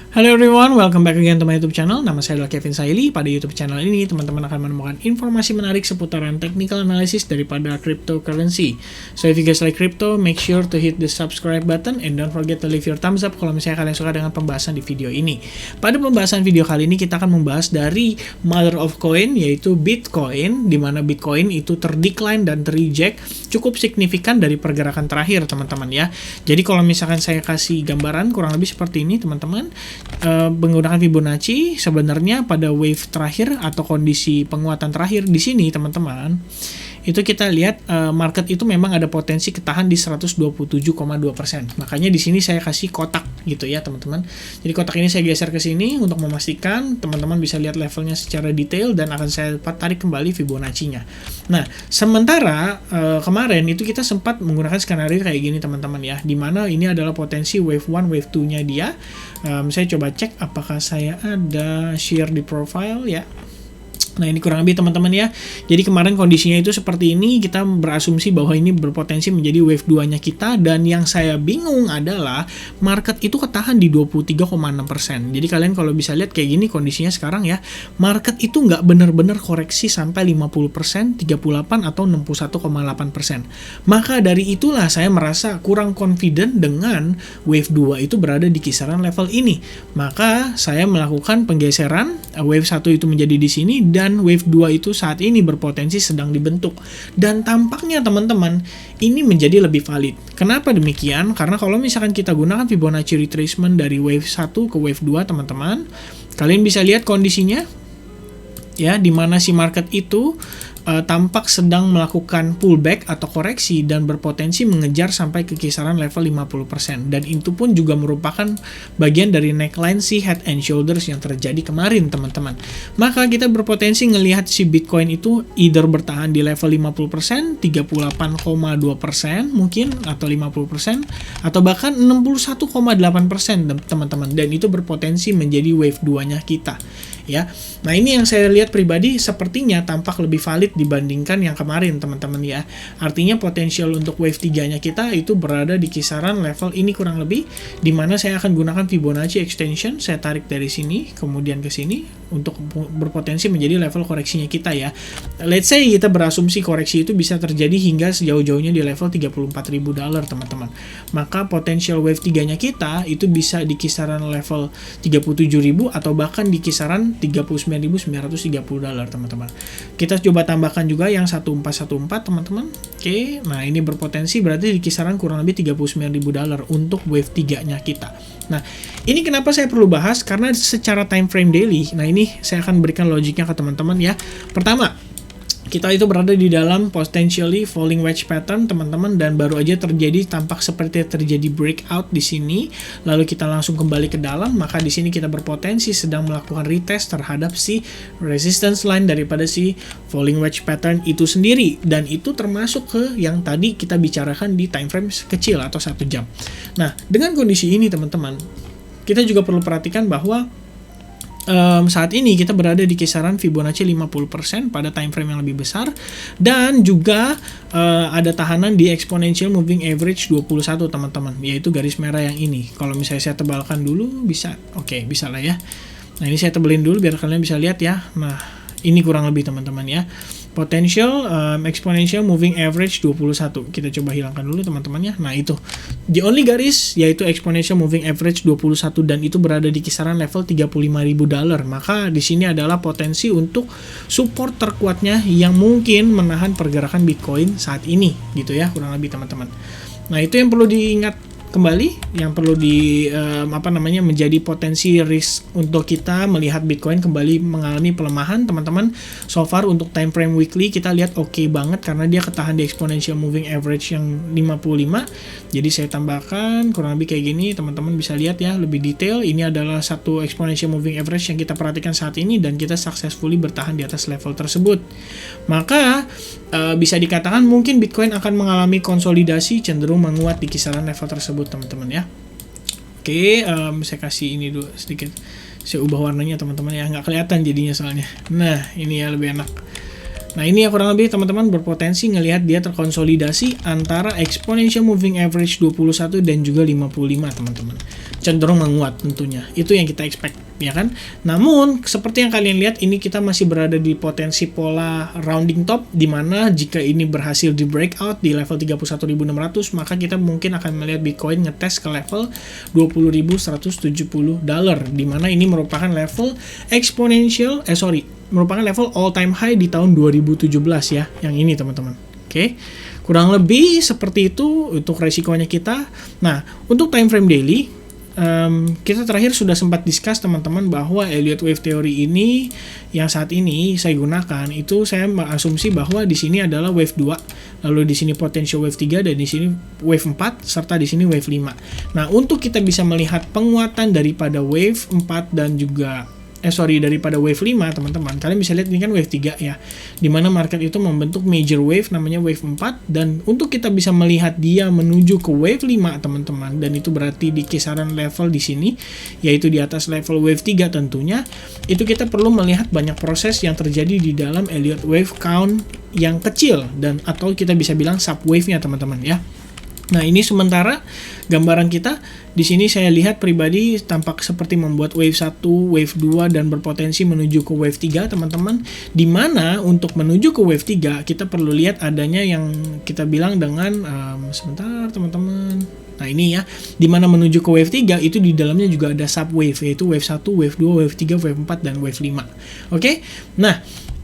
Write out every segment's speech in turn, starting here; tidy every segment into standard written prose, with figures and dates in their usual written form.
Hello everyone, welcome back again to my YouTube channel. Nama saya adalah Kevin Saili. Pada YouTube channel ini, teman-teman akan menemukan informasi menarik seputaran technical analysis daripada cryptocurrency. So if you guys like crypto, make sure to hit the subscribe button and don't forget to leave your thumbs up kalau misalnya kalian suka dengan pembahasan di video ini. Pada pembahasan video kali ini, kita akan membahas dari mother of coin, yaitu Bitcoin, di mana Bitcoin itu terdecline dan terreject cukup signifikan dari pergerakan terakhir, teman-teman ya. Jadi kalau misalkan saya kasih gambaran kurang lebih seperti ini, teman-teman. Menggunakan Fibonacci sebenarnya pada wave terakhir atau kondisi penguatan terakhir di sini, teman-teman, itu kita lihat market itu memang ada potensi ketahan di 127,2%. Makanya di sini saya kasih kotak gitu ya, teman-teman. Jadi kotak ini saya geser ke sini untuk memastikan teman-teman bisa lihat levelnya secara detail dan akan saya tarik kembali Fibonacci-nya. Nah, sementara kemarin itu kita sempat menggunakan skenario kayak gini, teman-teman ya, dimana ini adalah potensi wave 1, wave 2-nya dia. Saya coba cek apakah saya ada share di profile ya. Nah, ini kurang lebih, teman-teman ya. Jadi kemarin kondisinya itu seperti ini, kita berasumsi bahwa ini berpotensi menjadi wave 2-nya kita, dan yang saya bingung adalah market itu ketahan di 23,6%. Jadi kalian kalau bisa lihat kayak gini kondisinya sekarang ya, market itu nggak benar-benar koreksi sampai 50%, 38 atau 61,8%. Maka dari itulah saya merasa kurang confident dengan wave 2 itu berada di kisaran level ini. Maka saya melakukan penggeseran wave 1 itu menjadi di sini, dan wave 2 itu saat ini berpotensi sedang dibentuk. Dan tampaknya, teman-teman, ini menjadi lebih valid. Kenapa demikian? Karena kalau misalkan kita gunakan Fibonacci retracement dari wave 1 ke wave 2, teman-teman, kalian bisa lihat kondisinya ya, di mana si market itu tampak sedang melakukan pullback atau koreksi dan berpotensi mengejar sampai ke kisaran level 50%. Dan itu pun juga merupakan bagian dari neckline si head and shoulders yang terjadi kemarin, teman-teman. Maka kita berpotensi ngelihat si Bitcoin itu either bertahan di level 50%, 38,2% mungkin, atau 50%, atau bahkan 61,8%, teman-teman. Dan itu berpotensi menjadi wave 2-nya kita. Ya. Nah, ini yang saya lihat pribadi sepertinya tampak lebih valid dibandingkan yang kemarin, teman-teman ya. Artinya potensial untuk wave 3-nya kita itu berada di kisaran level ini kurang lebih, di mana saya akan gunakan Fibonacci extension, saya tarik dari sini kemudian ke sini untuk berpotensi menjadi level koreksinya kita ya. Let's say kita berasumsi koreksi itu bisa terjadi hingga sejauh-jauhnya di level $34.000, teman-teman. Maka potensial wave 3-nya kita itu bisa di kisaran level 37.000 atau bahkan di kisaran $39.930, teman-teman. Kita coba tambahkan juga yang 1414, teman-teman. Oke, nah ini berpotensi berarti di kisaran kurang lebih $39.000 untuk wave 3-nya kita. Nah, ini kenapa saya perlu bahas, karena secara time frame daily, nah ini saya akan berikan logiknya ke teman-teman ya. Pertama, kita itu berada di dalam potentially falling wedge pattern, teman-teman, dan baru aja terjadi, tampak seperti terjadi breakout di sini, lalu kita langsung kembali ke dalam. Maka di sini kita berpotensi sedang melakukan retest terhadap si resistance line daripada si falling wedge pattern itu sendiri, dan itu termasuk ke yang tadi kita bicarakan di time frame kecil atau 1 jam. Nah, dengan kondisi ini, teman-teman, kita juga perlu perhatikan bahwa saat ini kita berada di kisaran Fibonacci 50% pada time frame yang lebih besar, dan juga ada tahanan di exponential moving average 21, teman-teman, yaitu garis merah yang ini. Kalau misalnya saya tebalkan dulu bisa, oke, bisa lah ya. Nah, ini saya tebelin dulu biar kalian bisa lihat ya. Nah, ini kurang lebih, teman-teman ya. Potential exponential moving average 21. Kita coba hilangkan dulu, teman-teman ya. Nah, itu the only garis yaitu exponential moving average 21, dan itu berada di kisaran level $35.000. Maka di sini adalah potensi untuk support terkuatnya yang mungkin menahan pergerakan Bitcoin saat ini gitu ya, kurang lebih, teman-teman. Nah, itu yang perlu diingat kembali, yang perlu menjadi potensi risk untuk kita melihat Bitcoin kembali mengalami pelemahan, teman-teman. So far untuk time frame weekly kita lihat oke banget karena dia ketahan di exponential moving average yang 55. Jadi saya tambahkan kurang lebih kayak gini, teman-teman bisa lihat ya lebih detail. Ini adalah satu exponential moving average yang kita perhatikan saat ini, dan kita successfully bertahan di atas level tersebut. Maka bisa dikatakan mungkin Bitcoin akan mengalami konsolidasi cenderung menguat di kisaran level tersebut, teman-teman ya. Oke, saya kasih ini dulu sedikit, saya ubah warnanya, teman-teman ya, nggak kelihatan jadinya soalnya. Nah, ini ya lebih enak. Nah, ini ya kurang lebih teman-teman berpotensi ngelihat dia terkonsolidasi antara exponential moving average 21 dan juga 55, teman-teman. cenderung menguat tentunya. Itu yang kita expect, ya kan? Namun, seperti yang kalian lihat, ini kita masih berada di potensi pola rounding top, di mana jika ini berhasil di breakout di level 31.600, maka kita mungkin akan melihat Bitcoin ngetes ke level $20.170, di mana ini merupakan level merupakan level all time high di tahun 2017 ya, yang ini teman-teman. Oke. Kurang lebih seperti itu untuk resikonya kita. Nah, untuk time frame daily, kita terakhir sudah sempat discuss teman-teman bahwa Elliott Wave Theory ini yang saat ini saya gunakan itu saya asumsi bahwa di sini adalah wave 2, lalu di sini potential wave 3, dan di sini wave 4 serta di sini wave 5. Nah, untuk kita bisa melihat penguatan daripada wave 4 dan juga daripada wave 5 teman-teman, kalian bisa lihat ini kan wave 3 ya, dimana market itu membentuk major wave namanya wave 4, dan untuk kita bisa melihat dia menuju ke wave 5 teman-teman, dan itu berarti di kisaran level di sini, yaitu di atas level wave 3 tentunya, itu kita perlu melihat banyak proses yang terjadi di dalam Elliott Wave Count yang kecil, dan atau kita bisa bilang subwave-nya teman-teman ya. Nah, ini sementara gambaran kita. Di sini saya lihat pribadi tampak seperti membuat wave 1, wave 2 dan berpotensi menuju ke wave 3, teman-teman. Di mana untuk menuju ke wave 3 kita perlu lihat adanya yang kita bilang dengan sebentar, teman-teman. Nah, ini ya, di mana menuju ke wave 3 itu di dalamnya juga ada subwave, yaitu wave 1, wave 2, wave 3, wave 4 dan wave 5. Oke? Nah,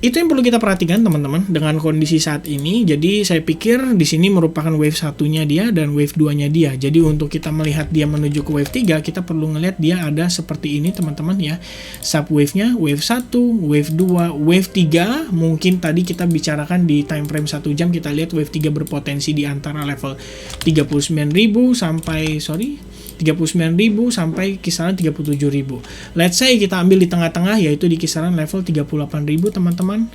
itu yang perlu kita perhatikan teman-teman dengan kondisi saat ini. Jadi saya pikir di sini merupakan wave 1-nya dia dan wave 2-nya dia. Jadi untuk kita melihat dia menuju ke wave 3, kita perlu ngelihat dia ada seperti ini teman-teman ya. Subwave-nya wave 1, wave 2, wave 3. Mungkin tadi kita bicarakan di time frame 1 jam, kita lihat wave 3 berpotensi di antara level 39.000 sampai kisaran 37.000. Let's say kita ambil di tengah-tengah, yaitu di kisaran level 38.000 teman-teman.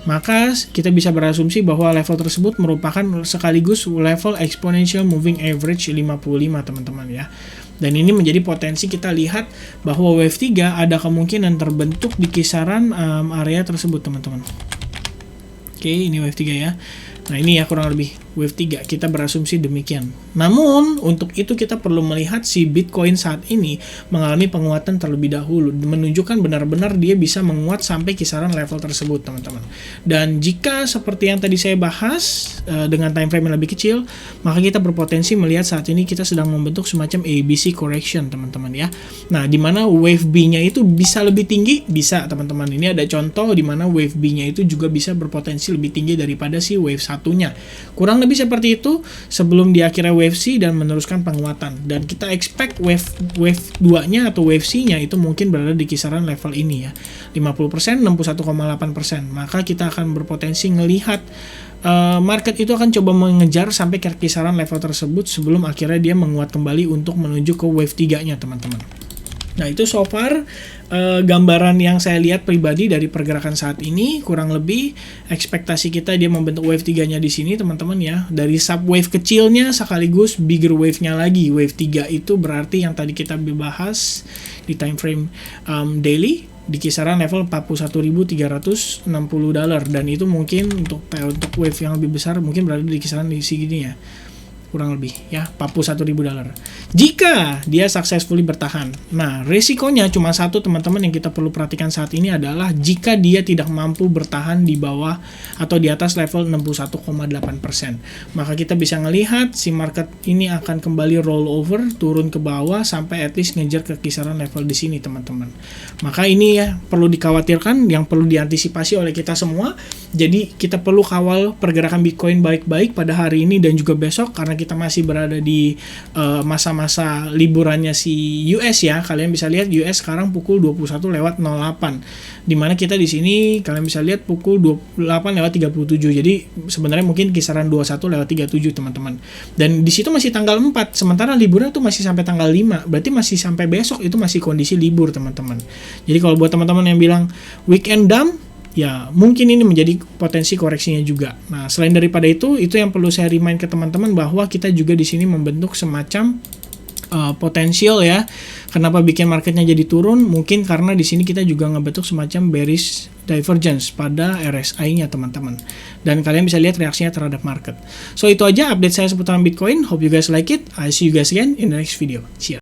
Maka kita bisa berasumsi bahwa level tersebut merupakan sekaligus level exponential moving average 55 teman-teman ya. Dan ini menjadi potensi kita lihat bahwa wave 3 ada kemungkinan terbentuk di kisaran area tersebut teman-teman. Oke, ini wave 3 ya. Nah, ini ya kurang lebih wave 3, kita berasumsi demikian. Namun, untuk itu kita perlu melihat si Bitcoin saat ini mengalami penguatan terlebih dahulu, menunjukkan benar-benar dia bisa menguat sampai kisaran level tersebut, teman-teman. Dan jika seperti yang tadi saya bahas, dengan time frame yang lebih kecil, maka kita berpotensi melihat saat ini kita sedang membentuk semacam ABC correction, teman-teman ya. Nah, di mana wave B-nya itu bisa lebih tinggi, bisa, teman-teman. Ini ada contoh di mana wave B-nya itu juga bisa berpotensi lebih tinggi daripada si wave 1-nya. Kurang lebih seperti itu sebelum di akhirnya wave C dan meneruskan penguatan. Dan kita expect wave 2-nya atau wave C-nya itu mungkin berada di kisaran level ini ya. 50%, 61,8%. Maka kita akan berpotensi ngelihat market itu akan coba mengejar sampai ke kisaran level tersebut sebelum akhirnya dia menguat kembali untuk menuju ke wave 3-nya, teman-teman. Nah, itu so far gambaran yang saya lihat pribadi dari pergerakan saat ini. Kurang lebih ekspektasi kita dia membentuk wave 3-nya di sini, teman-teman ya. Dari subwave kecilnya sekaligus bigger wave-nya lagi. Wave 3 itu berarti yang tadi kita bahas di time frame daily di kisaran level $41.360, dan itu mungkin untuk wave yang lebih besar mungkin berada di kisaran di sini ya. Kurang lebih ya, $41.000 jika dia successfully bertahan. Nah, risikonya cuma satu teman-teman yang kita perlu perhatikan saat ini adalah jika dia tidak mampu bertahan di bawah atau di atas level 61,8%, maka kita bisa ngelihat si market ini akan kembali roll over, turun ke bawah sampai at least ngejar ke kisaran level di sini, teman-teman. Maka ini ya perlu dikhawatirkan, yang perlu diantisipasi oleh kita semua. Jadi kita perlu kawal pergerakan Bitcoin baik-baik pada hari ini dan juga besok, karena kita masih berada di masa-masa liburannya si US ya. Kalian bisa lihat US sekarang pukul 21.08, dimana kita di sini kalian bisa lihat pukul 28.37. Jadi sebenarnya mungkin kisaran 21.37 teman-teman. Dan di situ masih tanggal 4, sementara liburnya tuh masih sampai tanggal 5. Berarti masih sampai besok itu masih kondisi libur, teman-teman. Jadi kalau buat teman-teman yang bilang weekend dump, ya mungkin ini menjadi potensi koreksinya juga. Nah, selain daripada itu yang perlu saya remind ke teman-teman bahwa kita juga di sini membentuk semacam potensial ya. Kenapa bikin marketnya jadi turun? Mungkin karena di sini kita juga ngebentuk semacam bearish divergence pada RSI-nya, teman-teman. Dan kalian bisa lihat reaksinya terhadap market. So itu aja update saya seputaran Bitcoin. Hope you guys like it. I see you guys again in the next video. See ya.